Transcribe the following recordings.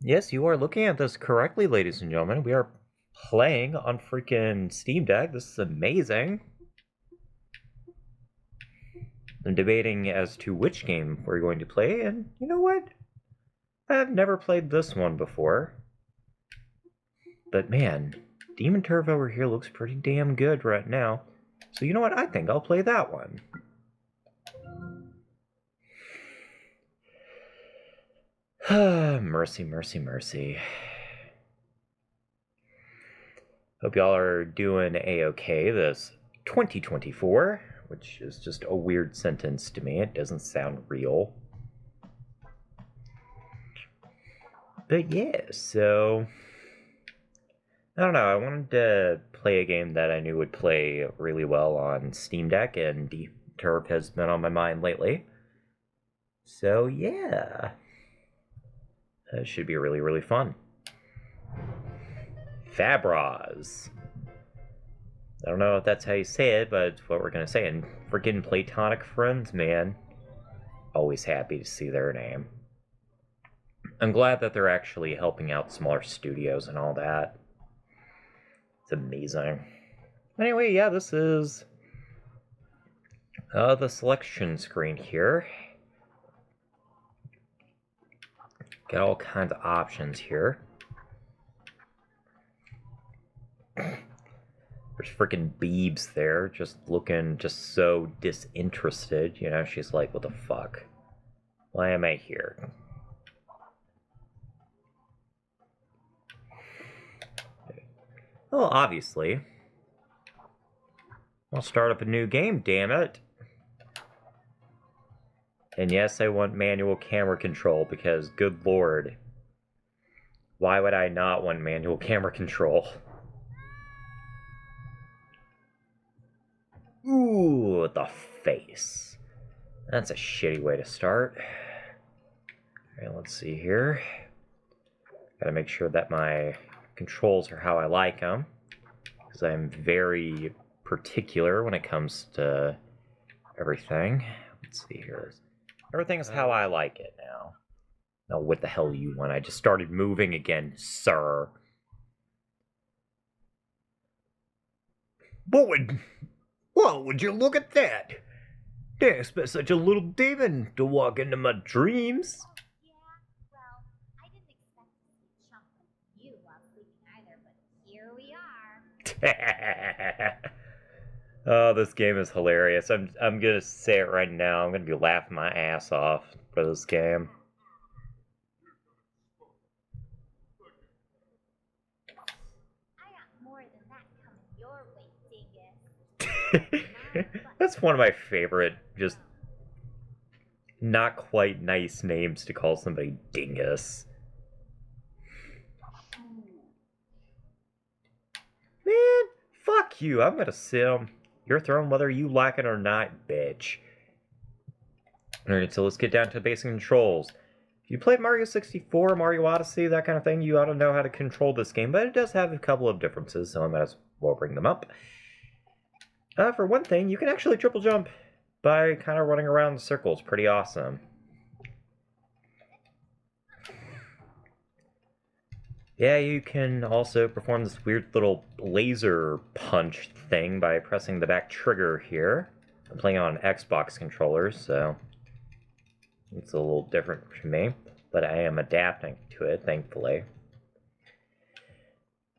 Yes, you are looking at this correctly, ladies and gentlemen. We are playing on freaking Steam Deck. This is amazing. I'm debating as to which game we're going to play, and you know what? I've never played this one before. But man, Demon Turf over here looks pretty damn good right now. So you know what? I think I'll play that one. Mercy, mercy, mercy. Hope y'all are doing a-okay this 2024, which is just a weird sentence to me. It doesn't sound real. But yeah, so I don't know. I wanted to play a game that I knew would play really well on Steam Deck, and Deep Turf has been on my mind lately. So yeah, that should be really, really fun. Fabraz. I don't know if that's how you say it, but it's what we're gonna say. And freaking Platonic Friends, man. Always happy to see their name. I'm glad that they're actually helping out smaller studios and all that. It's amazing. Anyway, yeah, this is the selection screen here. Got all kinds of options here. There's freaking Beebz there, just looking just so disinterested. You know, she's like, what the fuck? Why am I here? Well, obviously. I'll start up a new game, damn it. And yes, I want manual camera control because, good lord, why would I not want manual camera control? Ooh, the face. That's a shitty way to start. Alright, let's see here. Gotta make sure that my controls are how I like them, because I'm very particular when it comes to everything. Let's see here. Everything's how I like it now. No, what the hell do you want? I just started moving again, sir. Would you look at that? Didn't expect such a little demon to walk into my dreams. Yeah, well, I didn't expect to see a chump like you while sleeping either, but here we are. Oh, this game is hilarious. I'm gonna say it right now. I'm gonna be laughing my ass off for this game. I got more than that coming your way, dingus. That's one of my favorite, just not quite nice names to call somebody dingus. Man, fuck you. I'm gonna sit on your throne whether you like it or not, bitch. Alright, so let's get down to basic controls. If you played Mario 64, Mario Odyssey, that kind of thing, you ought to know how to control this game, but it does have a couple of differences, so I might as well bring them up. For one thing, you can actually triple jump by kind of running around in circles. Pretty awesome. Yeah, you can also perform this weird little laser punch thing by pressing the back trigger here. I'm playing on Xbox controllers, so it's a little different for me, but I am adapting to it, thankfully.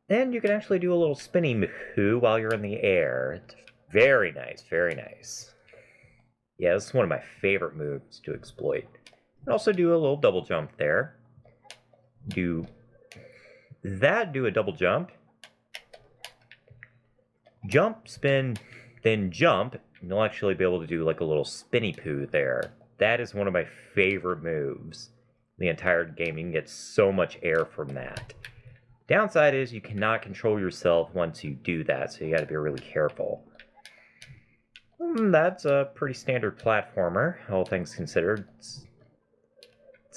And you can actually do a little spinny moo while you're in the air. It's very nice, very nice. Yeah, this is one of my favorite moves to exploit. And also do a little double jump there. Do that, do a double jump. Jump, spin, then jump. And you'll actually be able to do like a little spinny poo there. That is one of my favorite moves in the entire game. You can get so much air from that. Downside is you cannot control yourself once you do that, so you gotta be really careful. That's a pretty standard platformer, all things considered. It's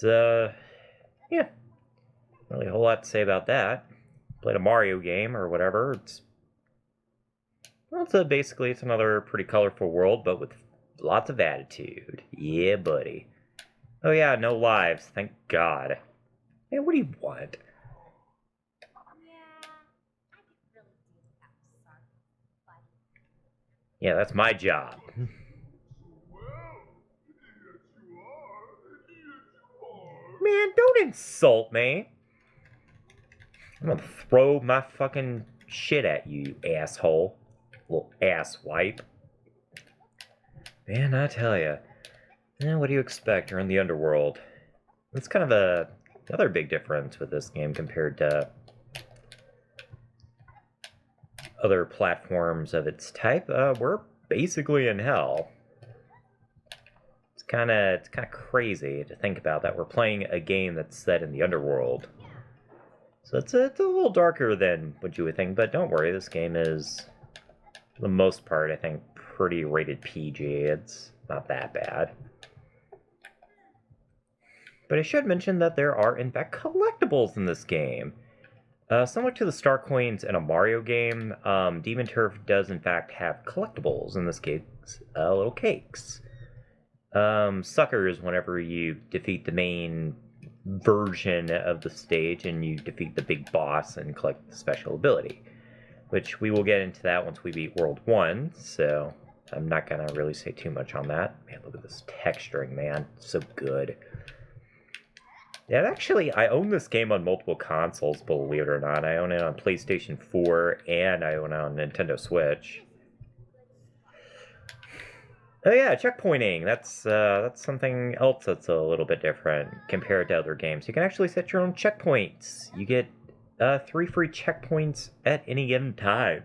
yeah, really a whole lot to say about that. Played a Mario game or whatever. Basically it's another pretty colorful world, but with lots of attitude. Yeah, buddy. Oh yeah, no lives, thank God. Man, what do you want? Yeah, I could really do without sarcasm, buddy. Yeah, that's my job. Man, don't insult me. I'm gonna throw my fucking shit at you, you asshole. Little ass wipe. Man, I tell ya. What do you expect? You're in the underworld. It's kind of another big difference with this game compared to other platforms of its type. We're basically in hell. It's kind of crazy to think about that we're playing a game that's set in the underworld. So it's a little darker than what you would think, but don't worry, this game is, for the most part, I think, pretty rated PG. It's not that bad. But I should mention that there are, in fact, collectibles in this game. Similar to the star coins in a Mario game, Demon Turf does, in fact, have collectibles. In this case, little cakes. Suckers whenever you defeat the main version of the stage and you defeat the big boss and collect the special ability, which we will get into that once we beat World 1, so I'm not going to really say too much on that. Man, look at this texturing, man. So good. Yeah, actually, I own this game on multiple consoles, believe it or not. I own it on PlayStation 4 and I own it on Nintendo Switch. Oh yeah, checkpointing. That's something else that's a little bit different compared to other games. You can actually set your own checkpoints. You get 3 free checkpoints at any given time.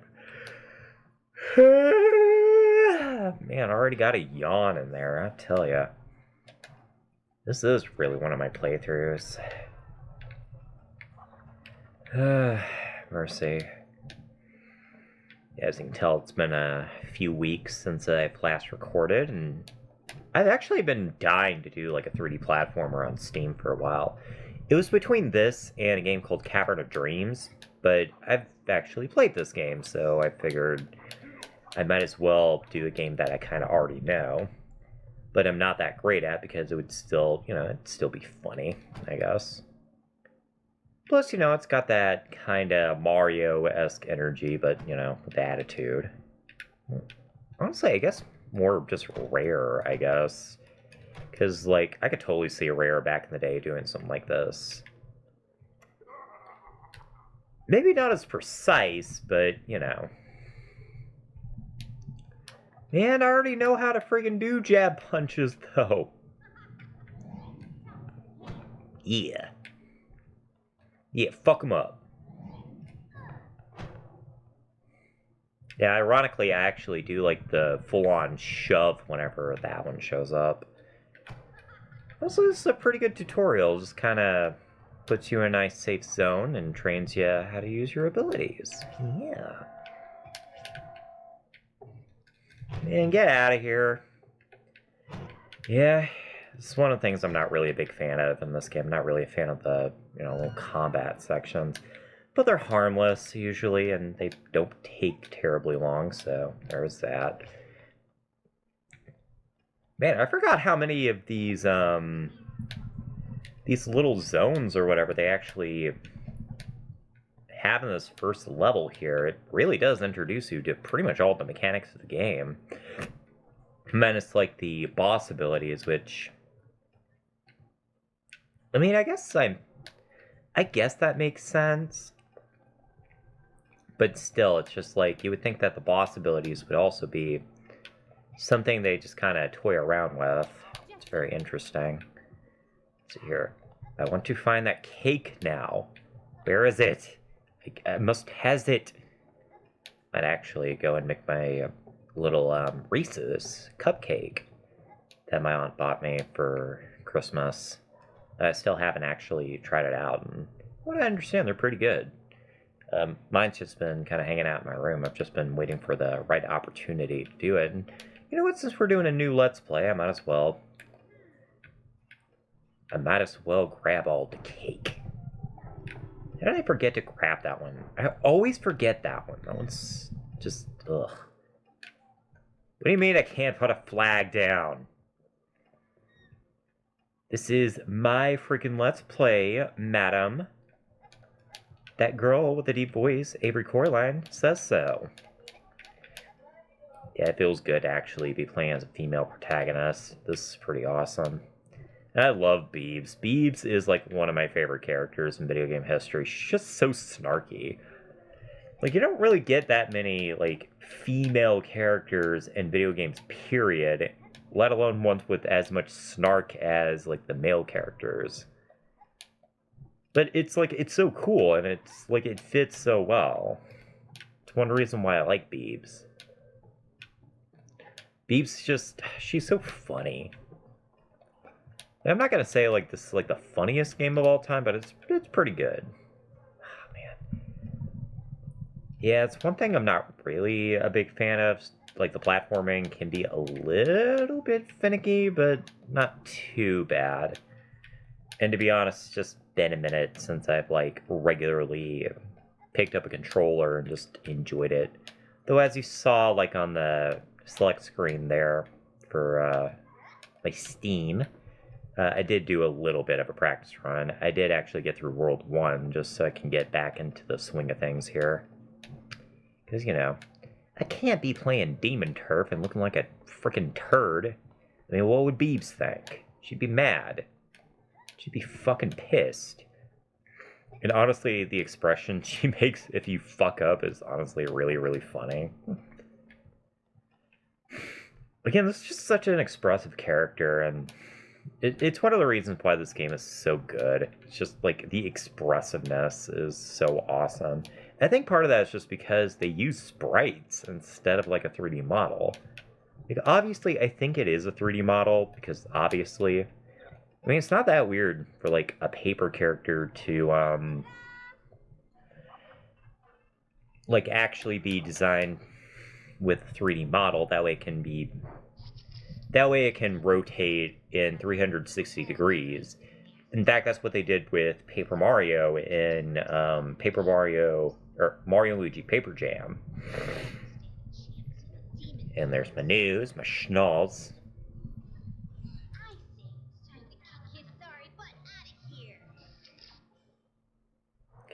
Man, I already got a yawn in there, I tell ya. This is really one of my playthroughs. Mercy. As you can tell, it's been a few weeks since I've last recorded, and I've actually been dying to do like a 3D platformer on Steam for a while. It was between this and a game called Cavern of Dreams, but I've actually played this game, so I figured I might as well do a game that I kind of already know, but I'm not that great at because it would still, it'd still be funny, I guess. Plus, it's got that kind of Mario-esque energy, but, with attitude. Honestly, I guess more just rare, I guess. Because, like, I could totally see a Rare back in the day doing something like this. Maybe not as precise, but, And I already know how to friggin' do jab punches, though. Yeah. Yeah, fuck him up. Yeah, ironically, I actually do like the full-on shove whenever that one shows up. Also, this is a pretty good tutorial. Just kind of puts you in a nice safe zone and trains you how to use your abilities. Yeah. And get out of here. Yeah, this is one of the things I'm not really a big fan of in this game. I'm not really a fan of the, little combat sections. But they're harmless, usually, and they don't take terribly long, so there's that. Man, I forgot how many of these little zones or whatever they actually have in this first level here. It really does introduce you to pretty much all the mechanics of the game. Minus, like, the boss abilities, which... I mean, I guess that makes sense. But still, it's just like, you would think that the boss abilities would also be something they just kind of toy around with. It's very interesting. Let's see here. I want to find that cake now. Where is it? I must has it. Might actually go and make my little Reese's cupcake that my aunt bought me for Christmas. I still haven't actually tried it out, and what I understand, they're pretty good. Mine's just been kind of hanging out in my room. I've just been waiting for the right opportunity to do it. And you know what? Since we're doing a new Let's Play, I might as well grab all the cake. How did I forget to grab that one? I always forget that one. That one's just, ugh. What do you mean I can't put a flag down? This is my freaking Let's Play, madam. That girl with the deep voice, Avery Coraline, says so. Yeah, it feels good to actually be playing as a female protagonist. This is pretty awesome. And I love Beebz. Beebz is like one of my favorite characters in video game history. She's just so snarky. Like, you don't really get that many, like, female characters in video games, period. Let alone ones with as much snark as, like, the male characters. But it's, like, it's so cool, and it's, like, it fits so well. It's one reason why I like Beebz. Beebz just, she's so funny. And I'm not gonna say, like, this is, like, the funniest game of all time, but it's pretty good. Oh, man. Yeah, it's one thing I'm not really a big fan of. Like, the platforming can be a little bit finicky, but not too bad. And to be honest, it's just been a minute since I've, like, regularly picked up a controller and just enjoyed it. Though, as you saw, like, on the select screen there for, my Steam, I did do a little bit of a practice run. I did actually get through World 1, just so I can get back into the swing of things here. Because, you know, I can't be playing Demon Turf and looking like a freaking turd. I mean, what would Beebz think? She'd be mad. She'd be fucking pissed. And honestly, the expression she makes if you fuck up is honestly really, really funny. Again, this is just such an expressive character, and it's one of the reasons why this game is so good. It's just, like, the expressiveness is so awesome. I think part of that is just because they use sprites instead of, like, a 3D model. Like, obviously, I think it is a 3D model, because obviously... I mean, it's not that weird for, like, a paper character to, like, actually be designed with a 3D model. That way it can be... That way it can rotate in 360 degrees. In fact, that's what they did with Paper Mario in Paper Mario, or Mario & Luigi Paper Jam. And there's my news, my schnoz.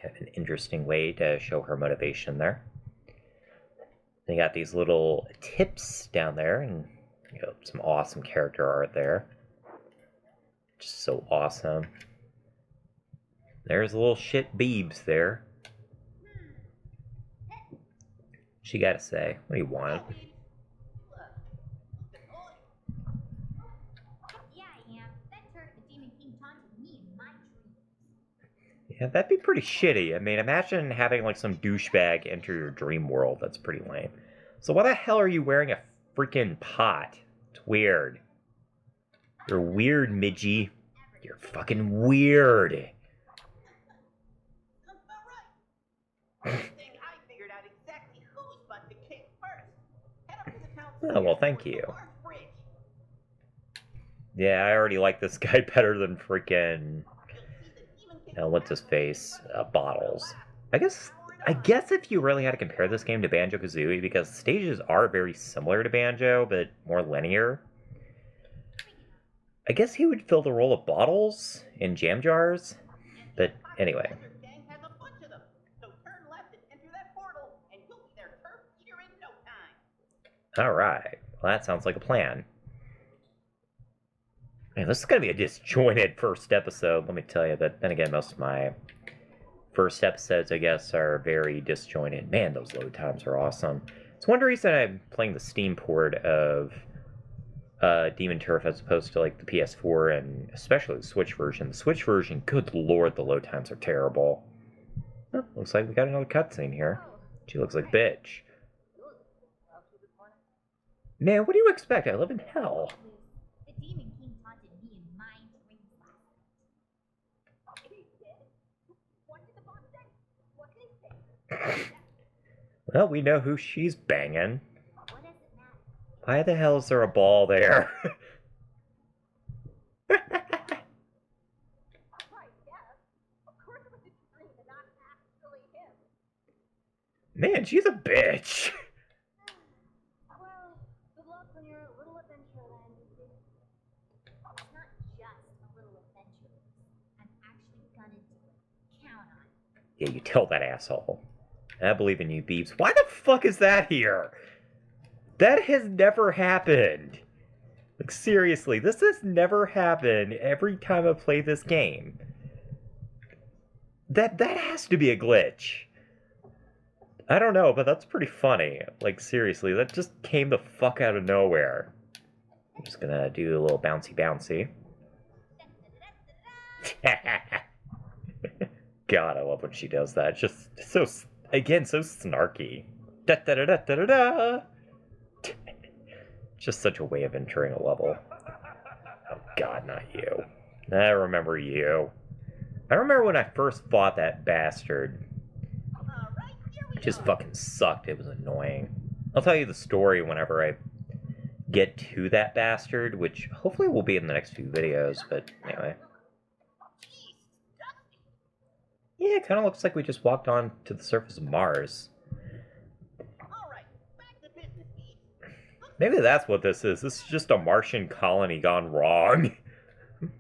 Kind of an interesting way to show her motivation there. They got these little tips down there, and you know, some awesome character art there. Just so awesome. There's a little shit Beebz there. She gotta say, what do you want? Yeah, I am. That turd of a demon king taunted me in my dreams. Yeah, that'd be pretty shitty. I mean, imagine having like some douchebag enter your dream world. That's pretty lame. So why the hell are you wearing a freaking pot? It's weird. You're weird, Midgie. You're fucking weird. Oh, well, thank you. Yeah, I already like this guy better than freaking... what's his face? Bottles. I guess if you really had to compare this game to Banjo-Kazooie, because the stages are very similar to Banjo, but more linear, I guess he would fill the role of Bottles in Jam Jars. But anyway. Alright. Well, that sounds like a plan. Man, this is going to be a disjointed first episode, let me tell you. But then again, most of my first episodes, I guess, are very disjointed. Man, those load times are awesome. It's one reason I'm playing the Steam port of Demon Turf as opposed to like the PS4 and especially the Switch version. The Switch version, good lord, the load times are terrible. Oh, looks like we got another cutscene here. She looks like bitch. Man, what do you expect? I live in hell. The demon king taunted me in my dreams last night. What did the boss say? What did he say? Well, we know who she's banging. What does it matter? Why the hell is there a ball there? Right, yes. Of course it was a dream and not actually him. Man, she's a bitch. Well, good luck on your little adventure, then. It's not just a little Yeah, you tell that asshole. I believe in you, Beebz. Why the fuck is that here? That has never happened. Like, seriously, this has never happened every time I play this game. That has to be a glitch. I don't know, but that's pretty funny. Like, seriously, that just came the fuck out of nowhere. I'm just gonna do a little bouncy bouncy. God, I love when she does that. Just so, again, so snarky. Da da da da da da da. Just such a way of entering a level. Oh God, not you. I remember you. I remember when I first fought that bastard. It just fucking sucked. It was annoying. I'll tell you the story whenever I get to that bastard, which hopefully will be in the next few videos, but anyway. Yeah, it kind of looks like we just walked on to the surface of Mars. Maybe that's what this is. This is just a Martian colony gone wrong. In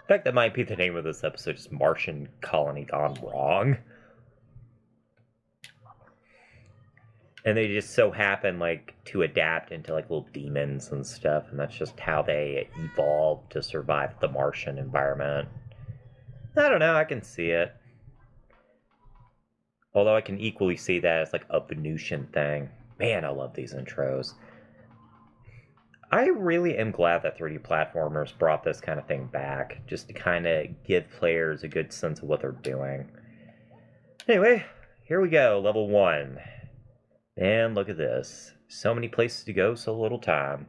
fact, that might be the name of this episode, just Martian colony gone wrong. And they just so happen, like, to adapt into, like, little demons and stuff, and that's just how they evolved to survive the Martian environment. I don't know, I can see it. Although I can equally see that as, like, a Venusian thing. Man, I love these intros. I really am glad that 3D platformers brought this kind of thing back, just to kind of give players a good sense of what they're doing. Anyway, here we go, level 1. And look at this. So many places to go, so little time.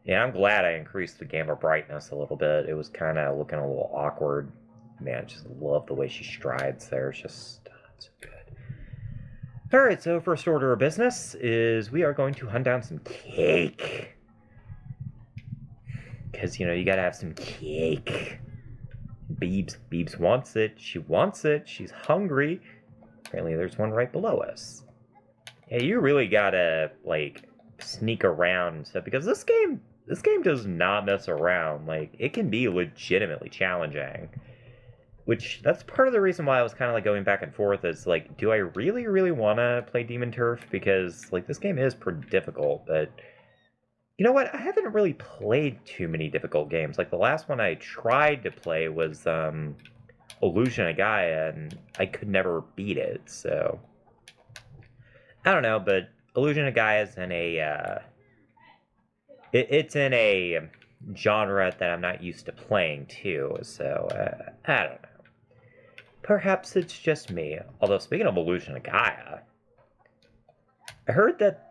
Yeah, I'm glad I increased the gamma brightness a little bit. It was kind of looking a little awkward. Man, I just love the way she strides there. It's just so good. Alright, so first order of business is we are going to hunt down some cake. Because, you know, you gotta have some cake. Beebz wants it. She wants it. She's hungry. Apparently there's one right below us. Yeah, you really gotta, like, sneak around and stuff, because this game does not mess around. Like, it can be legitimately challenging. Which, that's part of the reason why I was kind of, like, going back and forth is, like, do I really, really want to play Demon Turf? Because, like, this game is pretty difficult, but... You know what? I haven't really played too many difficult games. Like, the last one I tried to play was, Illusion of Gaia, and I could never beat it, so... I don't know, but Illusion of Gaia is in a, it's in a genre that I'm not used to playing, too, so, I don't know. Perhaps it's just me. Although, speaking of Illusion of Gaia, I heard that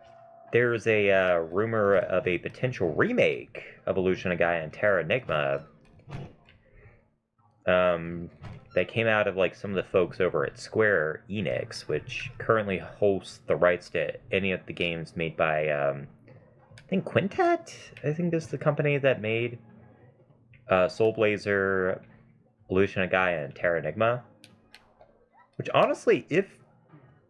there's a, rumor of a potential remake of Illusion of Gaia and Terra Enigma, that came out of, like, some of the folks over at Square Enix, which currently hosts the rights to any of the games made by, I think Quintet, I think is the company that made Soul Blazer, Illusion of Gaia, and Terra Enigma. Which, honestly, if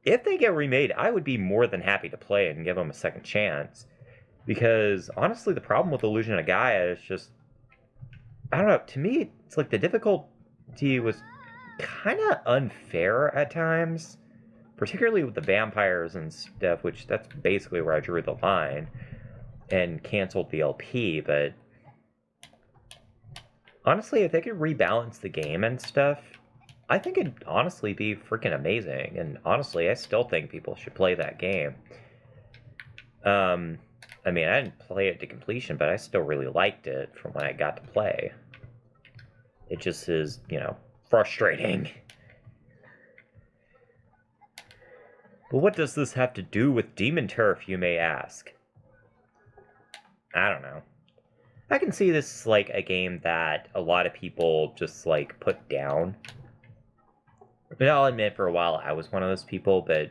they get remade, I would be more than happy to play it and give them a second chance. Because, honestly, the problem with Illusion of Gaia is just... I don't know, to me, it's like the difficulty was kind of unfair at times. Particularly with the vampires and stuff, which that's basically where I drew the line. And canceled the LP, but... Honestly, if they could rebalance the game and stuff, I think it'd honestly be freaking amazing. And honestly, I still think people should play that game. I mean, I didn't play it to completion, but I still really liked it from when I got to play. It just is, you know, frustrating. But what does this have to do with Demon Turf, you may ask? I don't know. I can see this like a game that a lot of people just like put down. I mean, I'll admit for a while I was one of those people, but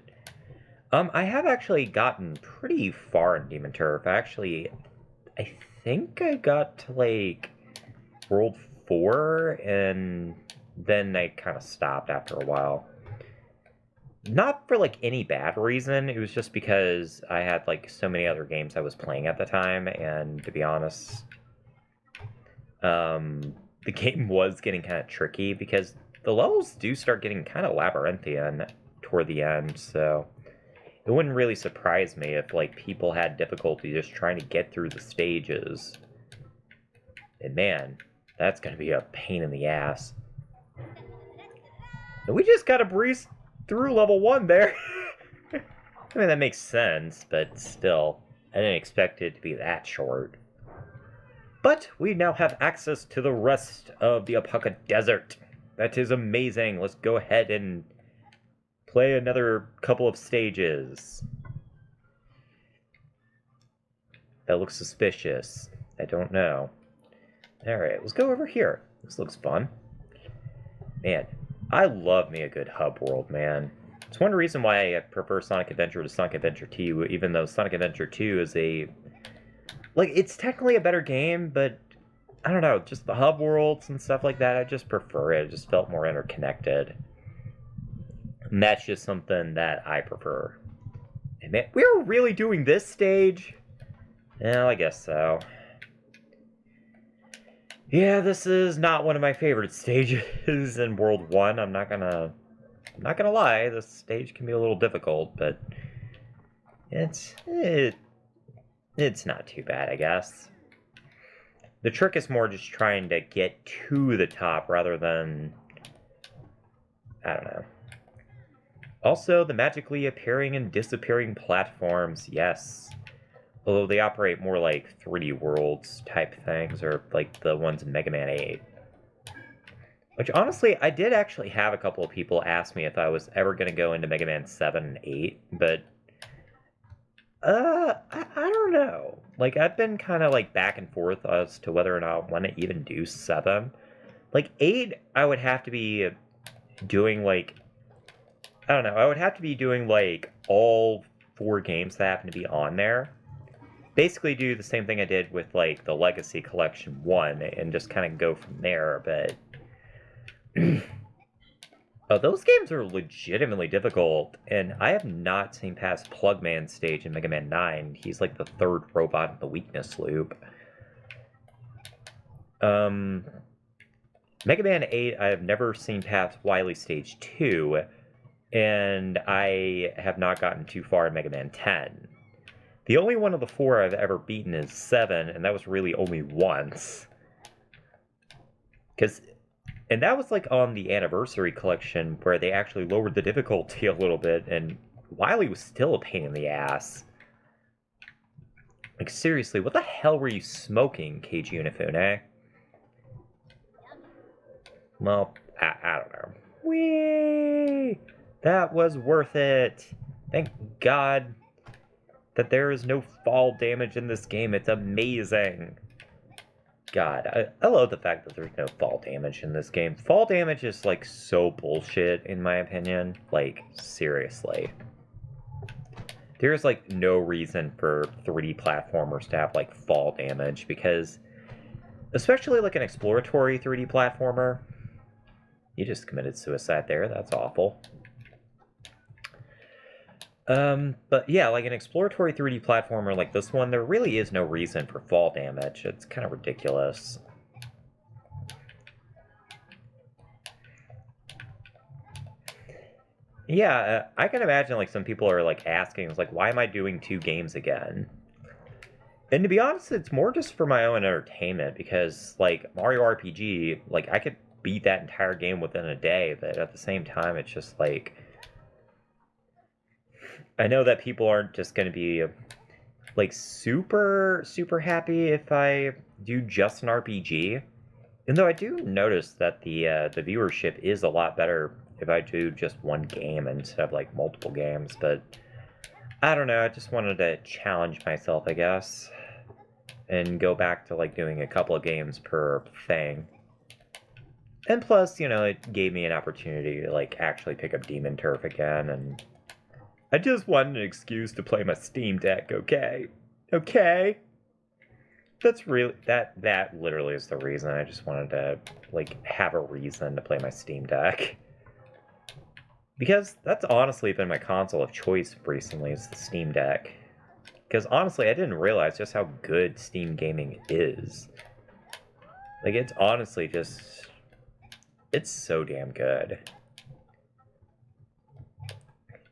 I have actually gotten pretty far in Demon Turf. I think I got to like World 4, and then I kind of stopped after a while. Not for like any bad reason, it was just because I had like so many other games I was playing at the time, and to be honest, the game was getting kind of tricky because the levels do start getting kind of labyrinthian toward the end, so it wouldn't really surprise me if like people had difficulty just trying to get through the stages. And man, that's gonna be a pain in the ass. And we just gotta breeze through level 1 there. I mean, that makes sense, but still, I didn't expect it to be that short. But we now have access to the rest of the Apaka Desert. That is amazing. Let's go ahead and play another couple of stages. That looks suspicious. I don't know. Alright, let's go over here. This looks fun. Man, I love me a good hub world, man. It's one reason why I prefer Sonic Adventure to Sonic Adventure 2, even though Sonic Adventure 2 is a... Like, it's technically a better game, but I don't know, just the hub worlds and stuff like that, I just prefer it. It just felt more interconnected. And that's just something that I prefer. And man, we're really doing this stage? Well, I guess so. Yeah, this is not one of my favorite stages in World 1. I'm not gonna lie, this stage can be a little difficult, but it's not too bad, I guess. The trick is more just trying to get to the top rather than, I don't know. Also, the magically appearing and disappearing platforms, yes. Although they operate more like 3D worlds type things, or like the ones in Mega Man 8. Which, honestly, I did actually have a couple of people ask me if I was ever going to go into Mega Man 7 and 8, but... I don't know. Like, I've been kind of, like, back and forth as to whether or not I want to even do 7. Like, 8, I would have to be doing, like... I don't know, I would have to be doing, like, all 4 games that happen to be on there. Basically do the same thing I did with, like, the Legacy Collection 1, and just kind of go from there, but... Oh, those games are legitimately difficult, and I have not seen past Plugman's stage in Mega Man 9. He's like the 3rd robot in the weakness loop. Mega Man 8, I have never seen past Wily Stage 2, and I have not gotten too far in Mega Man 10. The only one of the 4 I've ever beaten is 7, and that was really only once. And that was like on the Anniversary Collection where they actually lowered the difficulty a little bit, and Wily was still a pain in the ass. Like, seriously, what the hell were you smoking, Keiji Unifune? Well, I don't know. Whee! That was worth it. Thank God that there is no fall damage in this game. It's amazing. God, I love the fact that there's no fall damage in this game. Fall damage is, like, so bullshit, in my opinion. Like, seriously. There's, like, no reason for 3D platformers to have, like, fall damage, because... Especially, like, an exploratory 3D platformer. You just committed suicide there, that's awful. But yeah, like an exploratory 3D platformer like this one, there really is no reason for fall damage. It's kind of ridiculous. Yeah, I can imagine like some people are like asking, it's like, why am I doing 2 games again? And to be honest, it's more just for my own entertainment, because like Mario RPG, like I could beat that entire game within a day, but at the same time, it's just like... I know that people aren't just going to be, like, super happy if I do just an RPG. Even though I do notice that the viewership is a lot better if I do just one game instead of, like, multiple games. But, I don't know, I just wanted to challenge myself, I guess. And go back to, like, doing a couple of games per thing. And plus, you know, it gave me an opportunity to, like, actually pick up Demon Turf again, and... I just wanted an excuse to play my Steam Deck, okay? Okay? That's really... That literally is the reason. I just wanted to, like, have a reason to play my Steam Deck. Because that's honestly been my console of choice recently, is the Steam Deck. Because honestly, I didn't realize just how good Steam gaming is. Like, it's honestly just... It's so damn good.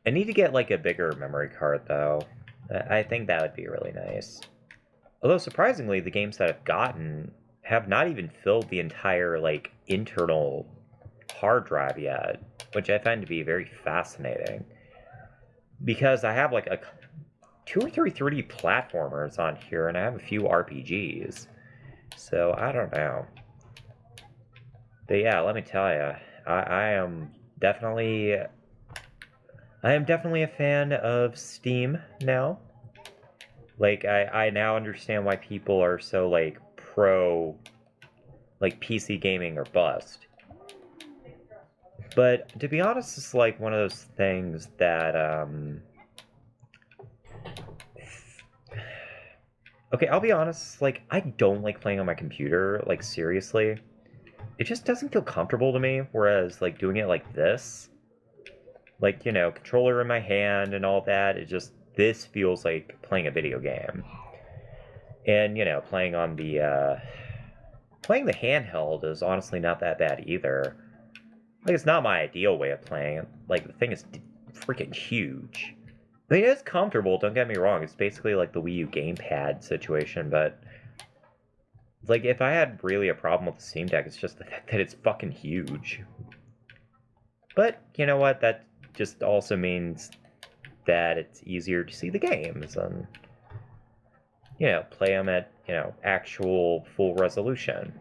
I need to get, like, a bigger memory card, though. I think that would be really nice. Although, surprisingly, the games that I've gotten have not even filled the entire, like, internal hard drive yet, which I find to be very fascinating. Because I have, like, 2 or 3 3D platformers on here, and I have a few RPGs. So, I don't know. But yeah, let me tell you, I am definitely a fan of Steam now. Like, I now understand why people are so, like, pro, like, PC gaming or bust. But, to be honest, it's, like, one of those things that, Okay, I'll be honest, like, I don't like playing on my computer, like, seriously. It just doesn't feel comfortable to me, whereas, like, doing it like this, like, you know, controller in my hand and all that, it just, this feels like playing a video game. And, you know, playing the handheld is honestly not that bad either. Like, it's not my ideal way of playing. Like, the thing is freaking huge. I mean, it's comfortable, don't get me wrong. It's basically like the Wii U gamepad situation, but... Like, if I had really a problem with the Steam Deck, it's just the fact that it's fucking huge. But, you know what? That just also means that it's easier to see the games and, you know, play them at, you know, actual full resolution,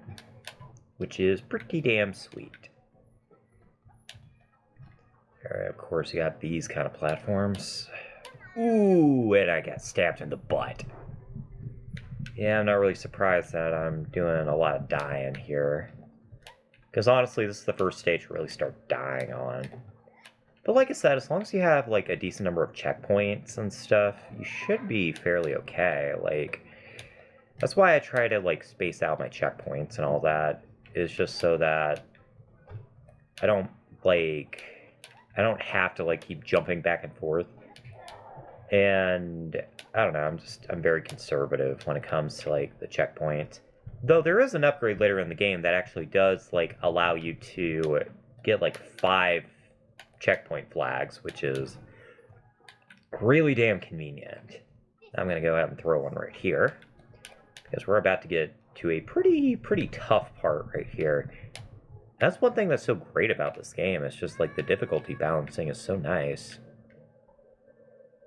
which is pretty damn sweet. Alright, of course, you got these kind of platforms. Ooh, and I got stabbed in the butt. Yeah, I'm not really surprised that I'm doing a lot of dying here. Because honestly, this is the first stage to really start dying on. But like I said, as long as you have like a decent number of checkpoints and stuff, you should be fairly okay. Like, that's why I try to like space out my checkpoints and all that. Is just so that I don't have to like keep jumping back and forth. And I don't know, I'm very conservative when it comes to like the checkpoint. Though there is an upgrade later in the game that actually does like allow you to get like 5 checkpoint flags, which is really damn convenient. I'm gonna go ahead and throw one right here, because we're about to get to a pretty tough part right here. That's one thing that's so great about this game. It's just like the difficulty balancing is so nice.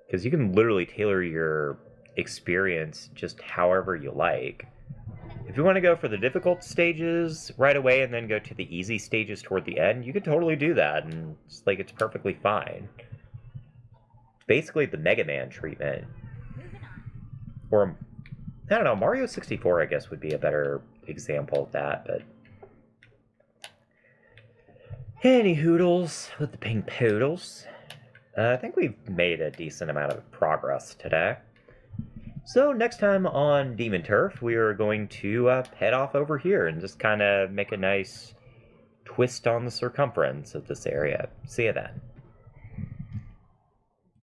Because you can literally tailor your experience just however you like. If you want to go for the difficult stages right away and then go to the easy stages toward the end, you can totally do that, and it's like it's perfectly fine. Basically the Mega Man treatment. Or, I don't know, Mario 64 I guess would be a better example of that, but... Any hoodles with the pink poodles. I think we've made a decent amount of progress today. So next time on Demon Turf, we are going to head off over here and just kind of make a nice twist on the circumference of this area. See you then.